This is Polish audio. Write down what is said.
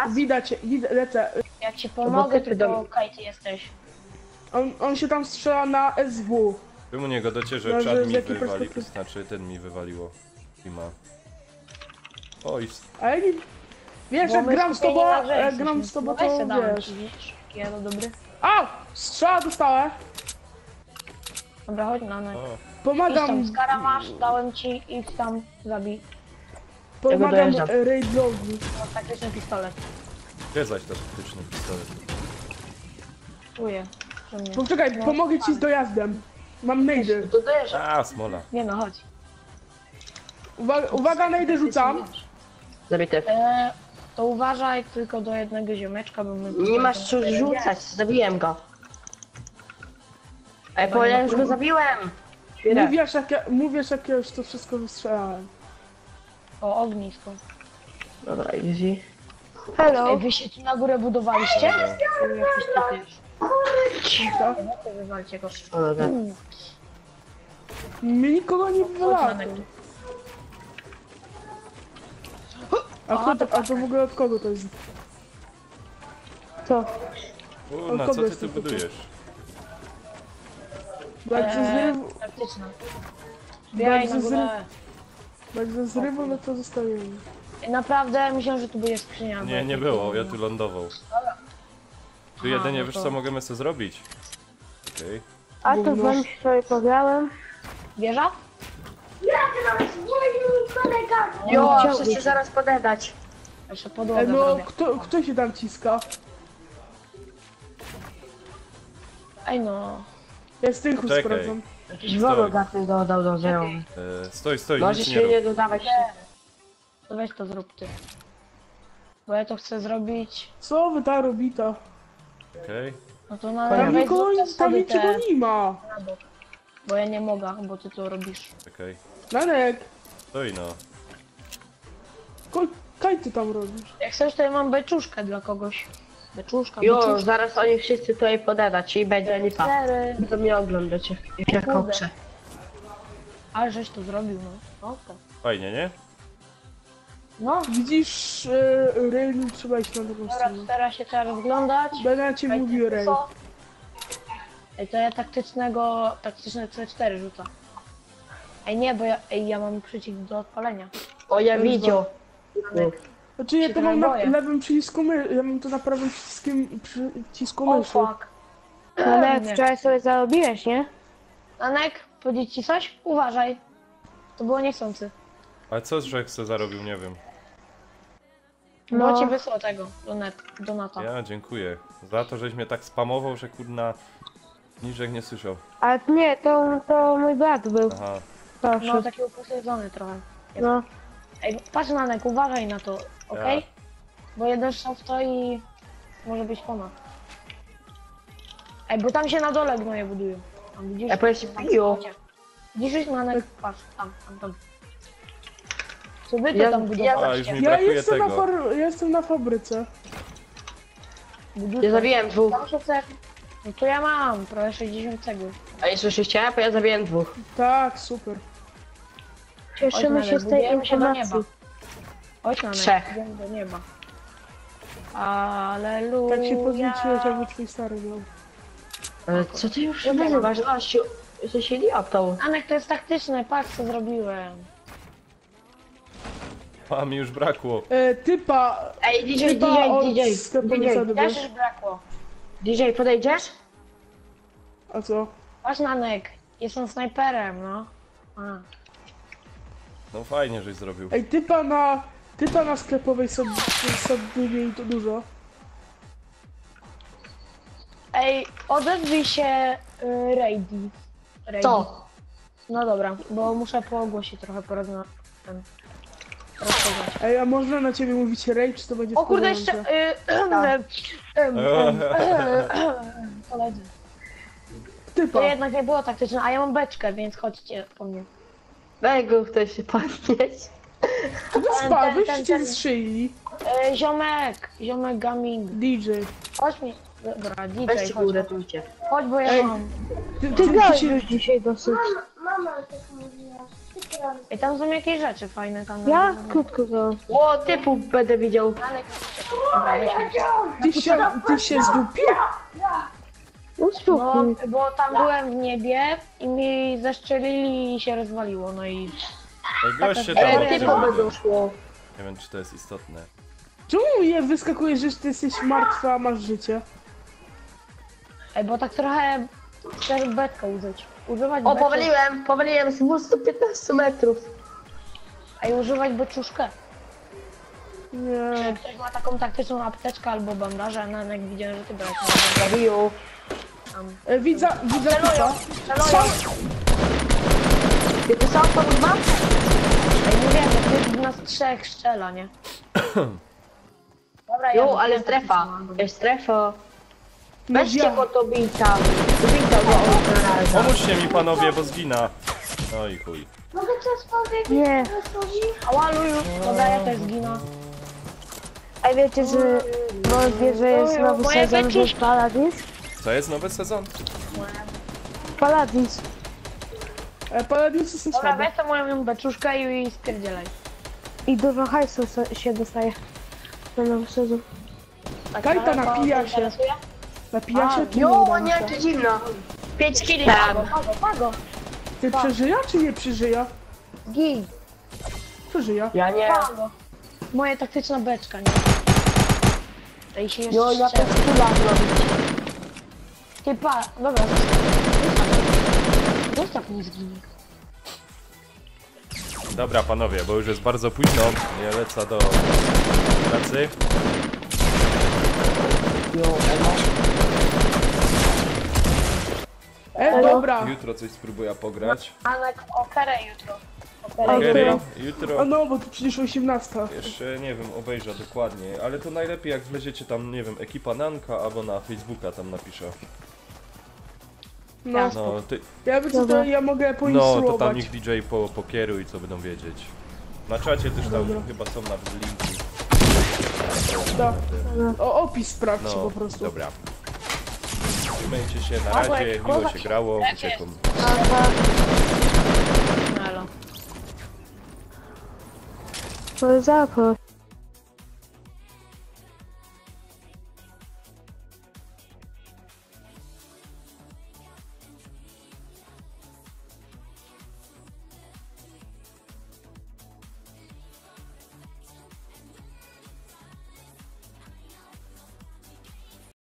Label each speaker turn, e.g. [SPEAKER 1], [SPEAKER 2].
[SPEAKER 1] Widać, lecę.
[SPEAKER 2] Jak ci pomogę, to Kajty jesteś.
[SPEAKER 1] On się tam strzela na SW.
[SPEAKER 3] Wy mu nie gadacie, że
[SPEAKER 1] No,
[SPEAKER 3] czad
[SPEAKER 1] że z
[SPEAKER 3] mi
[SPEAKER 1] jakiej
[SPEAKER 3] wywali, to
[SPEAKER 1] perspektywy?
[SPEAKER 3] znaczy ten mi wywaliło. Ima. Oj,
[SPEAKER 1] Ale nie... Wiesz, jak gram z tobą, jak gram z tobą, to wiesz.
[SPEAKER 2] Kielo dobry.
[SPEAKER 1] A! Strzała dostałem.
[SPEAKER 2] Dobra, chodź na mnie.
[SPEAKER 3] o,
[SPEAKER 2] Idź
[SPEAKER 1] Pomagam,
[SPEAKER 2] tam, skara masz, dałem ci, idź tam, zabij.
[SPEAKER 1] pomagam
[SPEAKER 4] dojeżdżam.
[SPEAKER 1] Raidowi.
[SPEAKER 2] No, taktyczny pistolet.
[SPEAKER 3] gdzie zaś to faktyczny pistolet?
[SPEAKER 2] Czuję, że mnie.
[SPEAKER 1] Poczekaj,
[SPEAKER 2] No,
[SPEAKER 1] pomogę ci z dojazdem. Mam nejdy.
[SPEAKER 2] To dojeżdżam.
[SPEAKER 3] A, smola.
[SPEAKER 2] Nie no, chodź.
[SPEAKER 1] Uwaga, nejdy rzucam.
[SPEAKER 4] Zabity.
[SPEAKER 2] To uważaj tylko do jednego ziomeczka, bo my...
[SPEAKER 4] Nie masz co rzucać, zabiłem go. Ej, powiedziałem, już go zabiłem. Chwilę.
[SPEAKER 1] Mówisz jak ja już to wszystko wystrzelałem.
[SPEAKER 2] O, ognisko.
[SPEAKER 4] Dobra, easy.
[SPEAKER 2] Ej, wy się tu na górę budowaliście? Tu jakiś typ jest.
[SPEAKER 1] Co?
[SPEAKER 2] Wy wywalcie go.
[SPEAKER 4] O, dobra.
[SPEAKER 1] Mnie nikogo nie wywala. A to w ogóle od kogo to jest? Co?
[SPEAKER 3] Na co ty tu budujesz?
[SPEAKER 1] Bo jak ze zrywu,
[SPEAKER 2] Taktyczna.
[SPEAKER 1] bo jak
[SPEAKER 2] Biaj na
[SPEAKER 1] ze zrywu,
[SPEAKER 2] górę.
[SPEAKER 1] bo jak ze zrywu, no to zostajemy.
[SPEAKER 2] Naprawdę myślałem, że tu będzie skrzynia.
[SPEAKER 3] Nie, nie było, ja tu lądował. Tu jedynie,
[SPEAKER 2] no
[SPEAKER 3] wiesz
[SPEAKER 2] to-
[SPEAKER 3] co możemy sobie zrobić? Okej.
[SPEAKER 5] A to
[SPEAKER 1] Gówno.
[SPEAKER 5] wam sobie pograłem.
[SPEAKER 2] Wieża?
[SPEAKER 4] Jo,
[SPEAKER 5] chciałbyś.
[SPEAKER 4] wszyscy zaraz podedać.
[SPEAKER 2] Jeszcze podłogę
[SPEAKER 1] No,
[SPEAKER 2] zrobię.
[SPEAKER 1] kto się tam ciska?
[SPEAKER 2] Ej no.
[SPEAKER 1] Ja z tyłu
[SPEAKER 3] Czekaj.
[SPEAKER 1] sprawdzam.
[SPEAKER 4] Jakiś wodogatny dodał do zero.
[SPEAKER 3] Stoi,
[SPEAKER 4] Możesz
[SPEAKER 3] nic nie
[SPEAKER 4] się
[SPEAKER 3] rób.
[SPEAKER 4] nie dodawać.
[SPEAKER 2] To weź to zrób ty. Bo ja to chcę zrobić.
[SPEAKER 1] Co wy tam robicie?
[SPEAKER 3] Okej.
[SPEAKER 2] No to na
[SPEAKER 1] Tam
[SPEAKER 2] weź
[SPEAKER 1] nikogo,
[SPEAKER 2] zrób te
[SPEAKER 1] tam
[SPEAKER 2] schody
[SPEAKER 1] niczego
[SPEAKER 2] te
[SPEAKER 1] nie ma.
[SPEAKER 2] na bok. Bo ja nie mogę, bo ty to robisz.
[SPEAKER 3] Okej.
[SPEAKER 1] Nanek,
[SPEAKER 3] Stoi no.
[SPEAKER 1] kaj ty tam robisz?
[SPEAKER 2] Jak chcesz, to ja mam beczuszkę dla kogoś. Beczuszka,
[SPEAKER 4] Jo,
[SPEAKER 2] beczuszka.
[SPEAKER 4] zaraz oni wszyscy tutaj podedać i będzie lipa.
[SPEAKER 2] 4.
[SPEAKER 4] To mnie oglądacie, jak ja
[SPEAKER 2] Kurde.
[SPEAKER 4] kokrzę.
[SPEAKER 2] Ale żeś to zrobił, no. Oka.
[SPEAKER 3] Fajnie, nie?
[SPEAKER 2] No,
[SPEAKER 1] Widzisz, Rail, trzeba iść na drugą
[SPEAKER 2] dobra,
[SPEAKER 1] stronę.
[SPEAKER 2] teraz się trzeba rozglądać.
[SPEAKER 1] Będę ci mówił Rail.
[SPEAKER 2] Co? Ej, to ja taktyczne C4 rzucam. Ej, nie, bo ja mam przycisk do odpalenia.
[SPEAKER 4] O, ja widział.
[SPEAKER 1] Znaczy ja
[SPEAKER 2] Się
[SPEAKER 1] to mam
[SPEAKER 2] trochę
[SPEAKER 1] na
[SPEAKER 2] boję.
[SPEAKER 1] lewym przycisku ja mam to na prawym przycisku
[SPEAKER 2] O
[SPEAKER 1] myszy.
[SPEAKER 2] fuck.
[SPEAKER 5] Ale
[SPEAKER 2] Nie.
[SPEAKER 5] wczoraj sobie zarobiłeś, nie?
[SPEAKER 2] Anek, powiedzieć ci coś? Uważaj. To było niechcący.
[SPEAKER 3] Ale co, że chce zarobił, nie wiem.
[SPEAKER 2] Bo
[SPEAKER 5] No.
[SPEAKER 2] ci wysłał tego, Donata.
[SPEAKER 3] Ja dziękuję. Za to, żeś mnie tak spamował, że kurna... Niżek nie słyszał.
[SPEAKER 5] Ale nie, to mój brat był.
[SPEAKER 3] Aha.
[SPEAKER 2] No,
[SPEAKER 5] Proszę.
[SPEAKER 2] taki upośledzony trochę.
[SPEAKER 5] No.
[SPEAKER 2] Ej, patrz na Anek, uważaj na to, okej?
[SPEAKER 3] Ja.
[SPEAKER 2] Bo jeden strzał w to i może być ponad. Ej, bo tam się na dole gnoje budują. Tam widzisz?
[SPEAKER 4] Ja powiem ci
[SPEAKER 2] Tam
[SPEAKER 4] piją.
[SPEAKER 2] są. Widzisz na Anek? Patrz, tam. Co wy to
[SPEAKER 4] Ja-
[SPEAKER 2] tam
[SPEAKER 3] A, już
[SPEAKER 2] budowaliście?
[SPEAKER 3] mi
[SPEAKER 1] Ja
[SPEAKER 3] brakuje
[SPEAKER 1] jestem,
[SPEAKER 3] tego.
[SPEAKER 1] ja jestem na fabryce.
[SPEAKER 4] Ja zabiłem dwóch.
[SPEAKER 2] Tam się cech. No to ja mam, prawie 60 cegły.
[SPEAKER 4] A nie słyszycie? Bo ja zabiłem dwóch.
[SPEAKER 1] Tak, super.
[SPEAKER 5] Cieszymy się z tej
[SPEAKER 2] budujemy się do
[SPEAKER 5] informacji.
[SPEAKER 2] nieba. Chodź na
[SPEAKER 4] Trzech.
[SPEAKER 2] idziemy do nieba. Aleluja.
[SPEAKER 1] Tak się podliczyłeś, jakby twój stary miał.
[SPEAKER 4] Ale co ty już nazywasz? Gościu, jesteś idiotą.
[SPEAKER 2] Anek, to jest taktyczne, patrz co zrobiłem.
[SPEAKER 3] A, mi już brakło.
[SPEAKER 1] Typa
[SPEAKER 4] Ej, DJ,
[SPEAKER 1] od
[SPEAKER 4] DJ,
[SPEAKER 1] sklepu
[SPEAKER 4] DJ,
[SPEAKER 1] wysady,
[SPEAKER 2] Też już brakło.
[SPEAKER 4] DJ, podejdziesz?
[SPEAKER 1] A co?
[SPEAKER 2] Patrz na Anek, jestem snajperem, no. A.
[SPEAKER 3] No fajnie, żeś zrobił.
[SPEAKER 1] Ej, typa na sklepowej saddynie i to dużo.
[SPEAKER 2] Ej, odezwij się Raidy.
[SPEAKER 4] Co?
[SPEAKER 2] No dobra, bo muszę po głosie trochę porozmawiać.
[SPEAKER 1] Ej, a można na ciebie mówić Ray, czy to będzie
[SPEAKER 2] O kurde,
[SPEAKER 1] wkurzające?
[SPEAKER 2] jeszcze... Koledzy.
[SPEAKER 1] Typa.
[SPEAKER 2] To jednak nie było taktyczne, a ja mam beczkę, więc chodźcie po mnie.
[SPEAKER 4] Weź go, chcesz się podnieść.
[SPEAKER 1] Czy to
[SPEAKER 2] ten,
[SPEAKER 1] spadłeś,
[SPEAKER 2] ten,
[SPEAKER 1] czy cię
[SPEAKER 2] ten.
[SPEAKER 1] zeszyli?
[SPEAKER 2] Ziomek gaming.
[SPEAKER 1] DJ.
[SPEAKER 2] Chodź mi. Dobra, DJ,
[SPEAKER 4] Weźcie go,
[SPEAKER 2] chodź.
[SPEAKER 4] uratujcie.
[SPEAKER 2] Chodź, bo ja
[SPEAKER 1] Ej.
[SPEAKER 2] mam.
[SPEAKER 5] Ty grałeś już dzisiaj dosyć.
[SPEAKER 2] I tam są jakieś rzeczy fajne tam.
[SPEAKER 5] Ja krótko grałem.
[SPEAKER 4] O, typu będę widział.
[SPEAKER 2] Ale
[SPEAKER 1] Ty się zdupił?
[SPEAKER 2] No,
[SPEAKER 5] Uspokój.
[SPEAKER 2] bo tam byłem w niebie i mi zeszczelili i się rozwaliło, no i...
[SPEAKER 3] Ej, goście
[SPEAKER 2] Taka
[SPEAKER 3] tam
[SPEAKER 2] seria.
[SPEAKER 4] Tylko by
[SPEAKER 3] oddziałują.
[SPEAKER 4] doszło.
[SPEAKER 3] Nie wiem, czy to jest istotne.
[SPEAKER 1] Czemu je wyskakuje, że ty jesteś martwa, a masz życie?
[SPEAKER 2] Ej, bo tak trochę chcę betkę użyć. Używać
[SPEAKER 4] O,
[SPEAKER 2] beczek-
[SPEAKER 4] powaliłem z 215 metrów.
[SPEAKER 2] Ej, używać beczuszkę.
[SPEAKER 1] Nie.
[SPEAKER 2] Ktoś ma taką taktyczną apteczkę albo bandaże, no jak widziałem, że ty brałeś.
[SPEAKER 4] Zabił.
[SPEAKER 1] Widzę typa.
[SPEAKER 2] Celują!
[SPEAKER 4] Ty to sam kurwa?
[SPEAKER 2] Ej, nie wiem, bo ty nas trzech strzela, nie? Dobra,
[SPEAKER 4] Jo, ale
[SPEAKER 2] wiem,
[SPEAKER 4] strefa.
[SPEAKER 2] taktyczną.
[SPEAKER 4] Jest strefa.
[SPEAKER 1] No
[SPEAKER 4] Weźcie
[SPEAKER 1] ja.
[SPEAKER 4] go to bita. Bita go od razu.
[SPEAKER 3] Pomóżcie mi panowie, bo zgina. No i chuj.
[SPEAKER 5] Nie.
[SPEAKER 2] Ała, Luju! Dobra, ja też zginę.
[SPEAKER 5] A wiecie, że wie, że jest nowy
[SPEAKER 2] Moje
[SPEAKER 5] sezon, że
[SPEAKER 2] beczuszki.
[SPEAKER 5] Paladins?
[SPEAKER 3] Co jest nowy sezon?
[SPEAKER 5] Paladins.
[SPEAKER 1] Paladins są
[SPEAKER 2] Dobra,
[SPEAKER 1] słabe.
[SPEAKER 2] weź to moją beczuszkę i spierdzielaj.
[SPEAKER 5] I dużo hajsu się dostaje na nowy sezon.
[SPEAKER 2] Tak,
[SPEAKER 1] Kajta
[SPEAKER 2] ale to
[SPEAKER 1] napija
[SPEAKER 2] cię
[SPEAKER 1] się.
[SPEAKER 2] interesuje?
[SPEAKER 1] Napija się, czy nie
[SPEAKER 4] Jo,
[SPEAKER 1] uda mi
[SPEAKER 4] nie,
[SPEAKER 1] się?
[SPEAKER 4] to zimno. 5 kili
[SPEAKER 2] Pago,
[SPEAKER 4] tam.
[SPEAKER 2] pago.
[SPEAKER 1] Ty przeżyja, czy nie przeżyja?
[SPEAKER 2] Gin.
[SPEAKER 1] Przeżyja.
[SPEAKER 4] Ja nie.
[SPEAKER 2] Pago. Moja taktyczna beczka, nie? Ej, się jeszcze
[SPEAKER 4] Jo, ja
[SPEAKER 2] strzela.
[SPEAKER 4] też kula zrobić.
[SPEAKER 2] Ty pa, dobra. Zostaw mnie zginie.
[SPEAKER 3] Dobra panowie, bo już jest bardzo późno. Ja lecę do pracy.
[SPEAKER 1] Dobra.
[SPEAKER 3] Jutro coś spróbuję pograć.
[SPEAKER 2] Anek, o karę jutro.
[SPEAKER 3] Kerry,
[SPEAKER 1] A
[SPEAKER 3] jutro
[SPEAKER 1] no, bo to przecież 18.
[SPEAKER 3] jeszcze nie wiem, obejrzę dokładnie, ale to najlepiej jak wleziecie tam, nie wiem, ekipa Nanka albo na Facebooka tam napiszę.
[SPEAKER 1] No,
[SPEAKER 3] No, ty,
[SPEAKER 1] ja wiem co to ja mogę
[SPEAKER 3] no to
[SPEAKER 1] poinstruować.
[SPEAKER 3] tam niech DJ pokieruj, co będą wiedzieć. Na czacie też tam chyba są nawet linki.
[SPEAKER 1] Da. O, opis sprawdźcie
[SPEAKER 3] No,
[SPEAKER 1] po prostu.
[SPEAKER 3] dobra. Trzymajcie się, na razie, miło się grało, uciekam.
[SPEAKER 2] Elo.
[SPEAKER 5] To zaproś.